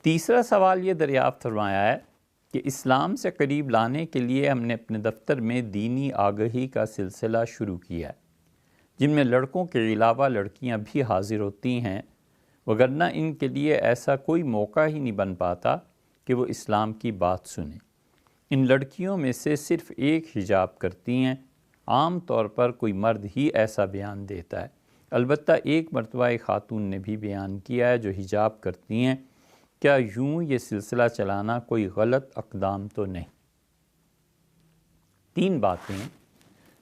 تیسرا سوال یہ دریافت فرمایا ہے کہ اسلام سے قریب لانے کے لیے ہم نے اپنے دفتر میں دینی آگہی کا سلسلہ شروع کیا ہے، جن میں لڑکوں کے علاوہ لڑکیاں بھی حاضر ہوتی ہیں، وگرنہ ان کے لیے ایسا کوئی موقع ہی نہیں بن پاتا کہ وہ اسلام کی بات سنیں۔ ان لڑکیوں میں سے صرف ایک حجاب کرتی ہیں، عام طور پر کوئی مرد ہی ایسا بیان دیتا ہے، البتہ ایک مرتبہ ایک خاتون نے بھی بیان کیا ہے جو حجاب کرتی ہیں۔ کیا یوں یہ سلسلہ چلانا کوئی غلط اقدام تو نہیں؟ تین باتیں۔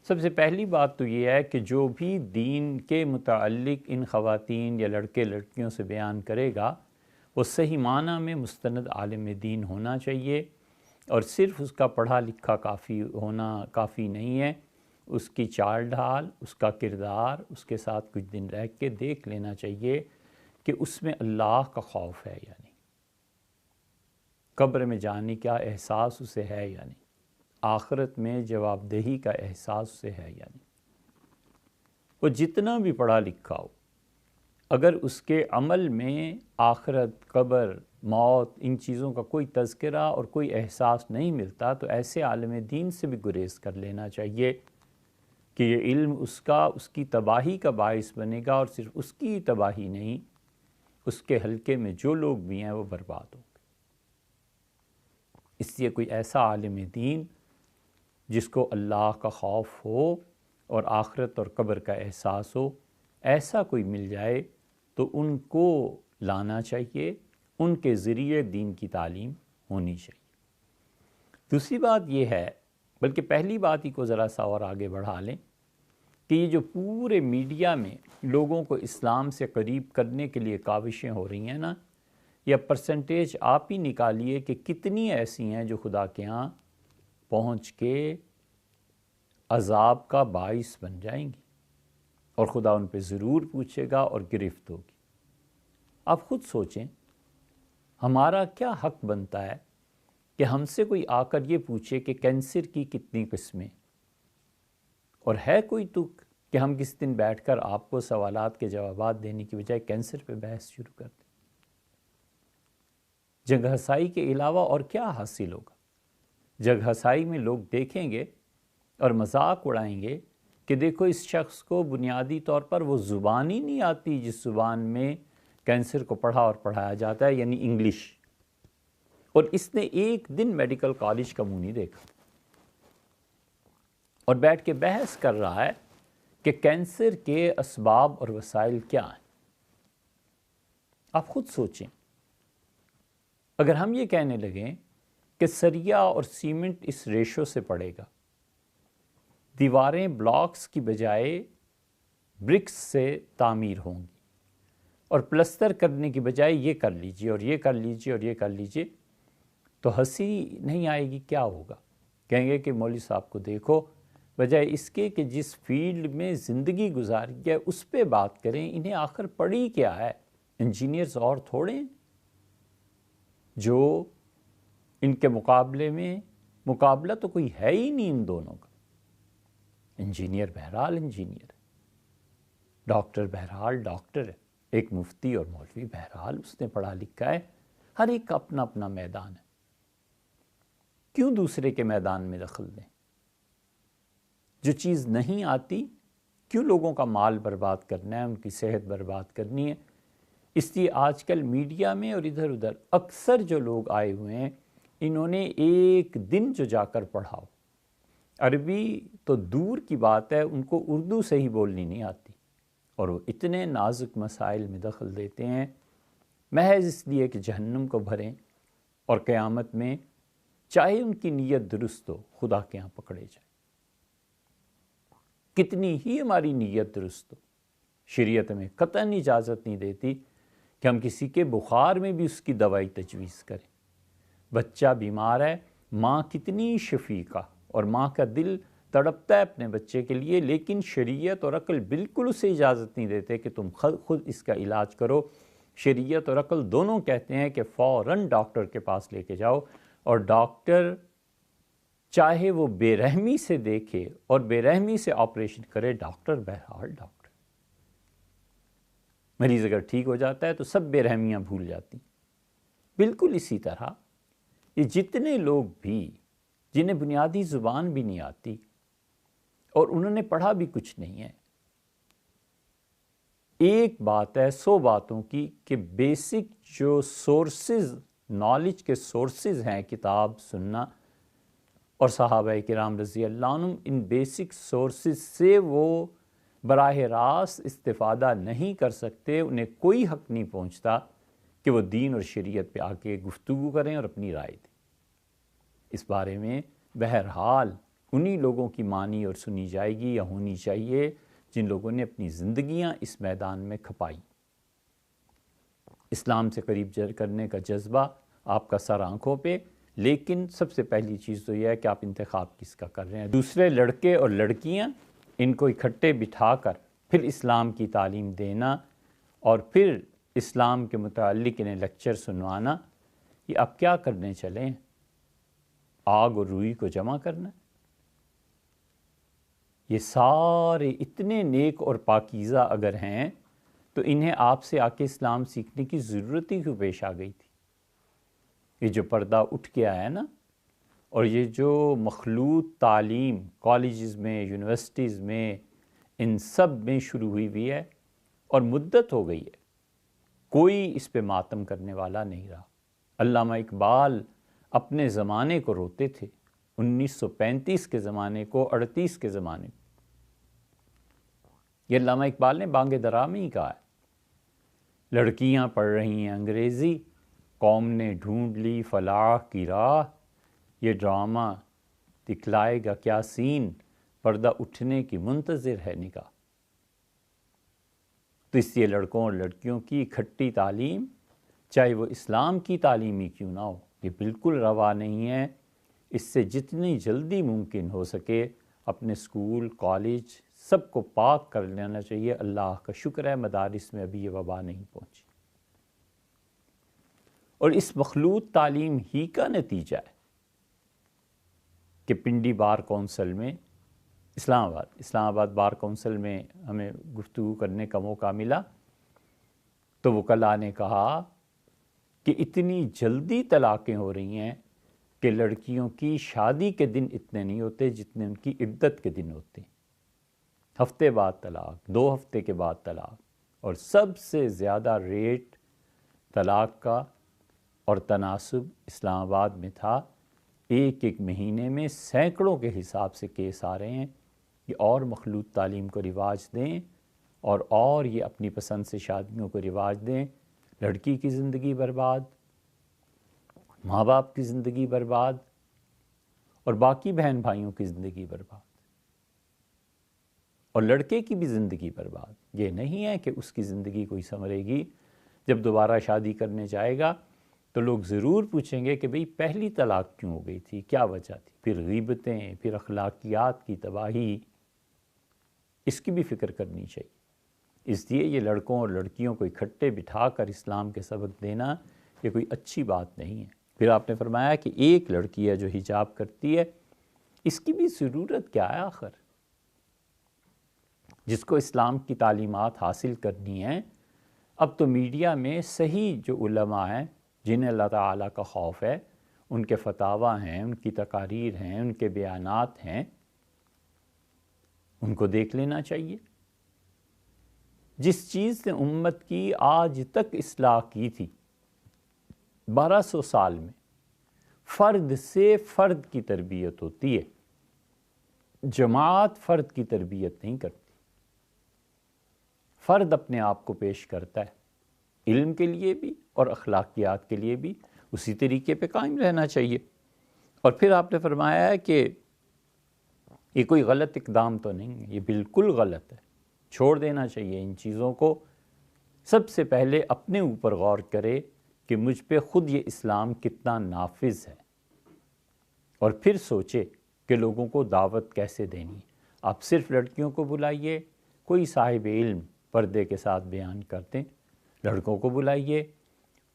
سب سے پہلی بات تو یہ ہے کہ جو بھی دین کے متعلق ان خواتین یا لڑکے لڑکیوں سے بیان کرے گا وہ صحیح معنی میں مستند عالم دین ہونا چاہیے، اور صرف اس کا پڑھا لکھا کافی نہیں ہے، اس کی چال ڈھال، اس کا کردار، اس کے ساتھ کچھ دن رہ کے دیکھ لینا چاہیے کہ اس میں اللہ کا خوف ہے یا نہیں، قبر میں جانے کا احساس اسے ہے یا نہیں، آخرت میں جواب دہی کا احساس اسے ہے یا نہیں۔ وہ جتنا بھی پڑھا لکھا ہو، اگر اس کے عمل میں آخرت، قبر، موت، ان چیزوں کا کوئی تذکرہ اور کوئی احساس نہیں ملتا تو ایسے عالم دین سے بھی گریز کر لینا چاہیے کہ یہ علم اس کی تباہی کا باعث بنے گا، اور صرف اس کی تباہی نہیں، اس کے حلقے میں جو لوگ بھی ہیں وہ برباد ہوں گے۔ اس لیے کوئی ایسا عالم دین جس کو اللہ کا خوف ہو اور آخرت اور قبر کا احساس ہو، ایسا کوئی مل جائے تو ان کو لانا چاہیے، ان کے ذریعے دین کی تعلیم ہونی چاہیے۔ دوسری بات یہ ہے، بلکہ پہلی بات ہی کو ذرا سا اور آگے بڑھا لیں، کہ یہ جو پورے میڈیا میں لوگوں کو اسلام سے قریب کرنے کے لیے کاوشیں ہو رہی ہیں نا، یا پرسنٹیج آپ ہی نکالیے کہ کتنی ایسی ہیں جو خدا کے ہاں پہنچ کے عذاب کا باعث بن جائیں گی، اور خدا ان پہ ضرور پوچھے گا اور گرفت ہوگی۔ آپ خود سوچیں، ہمارا کیا حق بنتا ہے کہ ہم سے کوئی آ کر یہ پوچھے کہ کینسر کی کتنی قسمیں، اور ہے کوئی تک کہ ہم کس دن بیٹھ کر آپ کو سوالات کے جوابات دینے کی بجائے کینسر پہ بحث شروع کر دیں؟ جگ ہسائی کے علاوہ اور کیا حاصل ہوگا؟ جگ ہسائی میں لوگ دیکھیں گے اور مذاق اڑائیں گے کہ دیکھو اس شخص کو بنیادی طور پر وہ زبان ہی نہیں آتی جس زبان میں کینسر کو پڑھا اور پڑھایا جاتا ہے، یعنی انگلش، اور اس نے ایک دن میڈیکل کالج کا منہ نہیں دیکھا، اور بیٹھ کے بحث کر رہا ہے کہ کینسر کے اسباب اور وسائل کیا ہیں۔ آپ خود سوچیں، اگر ہم یہ کہنے لگیں کہ سریا اور سیمنٹ اس ریشو سے پڑے گا، دیواریں بلاکس کی بجائے برکس سے تعمیر ہوں گی، اور پلستر کرنے کی بجائے یہ کر لیجئے اور یہ کر لیجئے اور یہ کر لیجئے، تو ہنسی نہیں آئے گی؟ کیا ہوگا؟ کہیں گے کہ مولوی صاحب کو دیکھو، بجائے اس کے کہ جس فیلڈ میں زندگی گزاری ہے اس پہ بات کریں، انہیں آخر پڑھی کیا ہے؟ انجینئرز اور تھوڑے ہیں جو ان کے مقابلے میں، مقابلہ تو کوئی ہے ہی نہیں ان دونوں کا۔ انجینئر بہرحال انجینئر ہے، ڈاکٹر بہرحال ڈاکٹر ہے، ایک مفتی اور مولوی بہرحال اس نے پڑھا لکھا ہے، ہر ایک کا اپنا اپنا میدان ہے۔ کیوں دوسرے کے میدان میں دخل دیں؟ جو چیز نہیں آتی کیوں لوگوں کا مال برباد کرنا ہے، ان کی صحت برباد کرنی ہے؟ اس لیے آج کل میڈیا میں اور ادھر ادھر اکثر جو لوگ آئے ہوئے ہیں، انہوں نے ایک دن جو جا کر پڑھاؤ، عربی تو دور کی بات ہے، ان کو اردو صحیح بولنی نہیں آتی، اور وہ اتنے نازک مسائل میں دخل دیتے ہیں محض اس لیے کہ جہنم کو بھریں، اور قیامت میں چاہے ان کی نیت درست ہو خدا کے ہاں پکڑے جائیں۔ کتنی ہی ہماری نیت درست ہو، شریعت میں قطعاً اجازت نہیں دیتی کہ ہم کسی کے بخار میں بھی اس کی دوائی تجویز کریں۔ بچہ بیمار ہے، ماں کتنی شفیقہ، اور ماں کا دل تڑپتا ہے اپنے بچے کے لیے، لیکن شریعت اور عقل بالکل اسے اجازت نہیں دیتے کہ تم خود اس کا علاج کرو۔ شریعت اور عقل دونوں کہتے ہیں کہ فوراً ڈاکٹر کے پاس لے کے جاؤ، اور ڈاکٹر چاہے وہ بے رحمی سے دیکھے اور بے رحمی سے آپریشن کرے، ڈاکٹر بہرحال ڈاکٹر۔ مریض اگر ٹھیک ہو جاتا ہے تو سب بے رحمیاں بھول جاتی، بالکل اسی طرح یہ جتنے لوگ بھی جنہیں بنیادی زبان بھی نہیں آتی اور انہوں نے پڑھا بھی کچھ نہیں ہے، ایک بات ہے 100 باتوں کی کہ بیسک جو سورسز، نالج کے سورسز ہیں، کتاب، سننا اور صحابہ کرام رضی اللہ عنہم، ان بیسک سورسز سے وہ براہ راست استفادہ نہیں کر سکتے، انہیں کوئی حق نہیں پہنچتا کہ وہ دین اور شریعت پہ آ کے گفتگو کریں اور اپنی رائے دیں۔ اس بارے میں بہرحال انہی لوگوں کی مانی اور سنی جائے گی یا ہونی چاہیے جن لوگوں نے اپنی زندگیاں اس میدان میں کھپائی۔ اسلام سے قریب کرنے کا جذبہ آپ کا سر آنکھوں پہ، لیکن سب سے پہلی چیز تو یہ ہے کہ آپ انتخاب کس کا کر رہے ہیں۔ دوسرے لڑکے اور لڑکیاں، ان کو اکٹھے بٹھا کر پھر اسلام کی تعلیم دینا اور پھر اسلام کے متعلق انہیں لیکچر سنوانا، یہ آپ کیا کرنے چلیں؟ آگ اور روئی کو جمع کرنا؟ یہ سارے اتنے نیک اور پاکیزہ اگر ہیں تو انہیں آپ سے آ کے اسلام سیکھنے کی ضرورت ہی کیوں پیش آ گئی تھی؟ یہ جو پردہ اٹھ کے آیا نا، اور یہ جو مخلوط تعلیم کالجز میں، یونیورسٹیز میں، ان سب میں شروع ہوئی ہے اور مدت ہو گئی ہے، کوئی اس پہ ماتم کرنے والا نہیں رہا۔ علامہ اقبال اپنے زمانے کو روتے تھے، 1935 کے زمانے کو، 38 کے زمانے کو۔ یہ علامہ اقبال نے بانگ درا میں ہی کہا ہے، لڑکیاں پڑھ رہی ہیں انگریزی، قوم نے ڈھونڈ لی فلاح کی راہ، یہ ڈرامہ دکھلائے گا کیا سین، پردہ اٹھنے کی منتظر ہے نگاہ۔ تو اس لیے لڑکوں اور لڑکیوں کی اکٹھی تعلیم، چاہے وہ اسلام کی تعلیم ہی کیوں نہ ہو، یہ بالکل روا نہیں ہے۔ اس سے جتنی جلدی ممکن ہو سکے اپنے اسکول، کالج سب کو پاک کر لینا چاہیے۔ اللہ کا شکر ہے مدارس میں ابھی یہ وبا نہیں پہنچی، اور اس مخلوط تعلیم ہی کا نتیجہ ہے کہ پنڈی بار کونسل میں، اسلام آباد بار کونسل میں ہمیں گفتگو کرنے کا موقع ملا، تو وکلاء نے کہا کہ اتنی جلدی طلاقیں ہو رہی ہیں کہ لڑکیوں کی شادی کے دن اتنے نہیں ہوتے جتنے ان کی عدت کے دن ہوتے ہیں۔ ہفتے بعد طلاق، 2 ہفتے کے بعد طلاق، اور سب سے زیادہ ریٹ طلاق کا اور تناسب اسلام آباد میں تھا۔ ایک مہینے میں سینکڑوں کے حساب سے کیس آ رہے ہیں۔ یہ اور مخلوط تعلیم کو رواج دیں اور یہ اپنی پسند سے شادیوں کو رواج دیں، لڑکی کی زندگی برباد، ماں باپ کی زندگی برباد، اور باقی بہن بھائیوں کی زندگی برباد، اور لڑکے کی بھی زندگی برباد۔ یہ نہیں ہے کہ اس کی زندگی کوئی سنورے گی۔ جب دوبارہ شادی کرنے جائے گا تو لوگ ضرور پوچھیں گے کہ بھئی پہلی طلاق کیوں ہو گئی تھی، کیا وجہ تھی؟ پھر غیبتیں، پھر اخلاقیات کی تباہی، اس کی بھی فکر کرنی چاہیے۔ اس لیے یہ لڑکوں اور لڑکیوں کو اکٹھے بٹھا کر اسلام کے سبق دینا یہ کوئی اچھی بات نہیں ہے۔ پھر آپ نے فرمایا کہ ایک لڑکی ہے جو حجاب کرتی ہے، اس کی بھی ضرورت کیا ہے آخر؟ جس کو اسلام کی تعلیمات حاصل کرنی ہیں، اب تو میڈیا میں صحیح جو علماء ہیں جنہیں اللہ تعالیٰ کا خوف ہے، ان کے فتاویٰ ہیں، ان کی تقاریر ہیں، ان کے بیانات ہیں، ان کو دیکھ لینا چاہیے۔ جس چیز نے امت کی آج تک اصلاح کی تھی 1200 سال میں، فرد سے فرد کی تربیت ہوتی ہے، جماعت فرد کی تربیت نہیں کرتی۔ فرد اپنے آپ کو پیش کرتا ہے، علم کے لیے بھی اور اخلاقیات کے لیے بھی اسی طریقے پہ قائم رہنا چاہیے۔ اور پھر آپ نے فرمایا ہے کہ یہ کوئی غلط اقدام تو نہیں ہے، یہ بالکل غلط ہے، چھوڑ دینا چاہیے ان چیزوں کو۔ سب سے پہلے اپنے اوپر غور کرے کہ مجھ پہ خود یہ اسلام کتنا نافذ ہے، اور پھر سوچے کہ لوگوں کو دعوت کیسے دینی ہے۔ آپ صرف لڑکیوں کو بلائیے، کوئی صاحب علم پردے کے ساتھ بیان کرتے، لڑکوں کو بلائیے،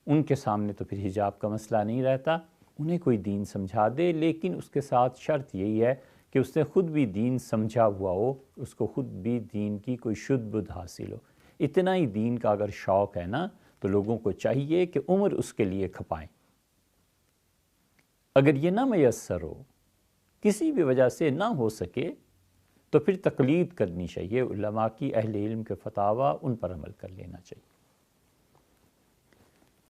ان کے سامنے تو پھر حجاب کا مسئلہ نہیں رہتا، انہیں کوئی دین سمجھا دے، لیکن اس کے ساتھ شرط یہی ہے کہ اس نے خود بھی دین سمجھا ہوا ہو، اس کو خود بھی دین کی کوئی شدھ بدھ حاصل ہو۔ اتنا ہی دین کا اگر شوق ہے نا، تو لوگوں کو چاہیے کہ عمر اس کے لیے کھپائیں۔ اگر یہ نہ میسر ہو، کسی بھی وجہ سے نہ ہو سکے، تو پھر تقلید کرنی چاہیے علماء کی، اہل علم کے فتاویٰ ان پر عمل کر لینا چاہیے۔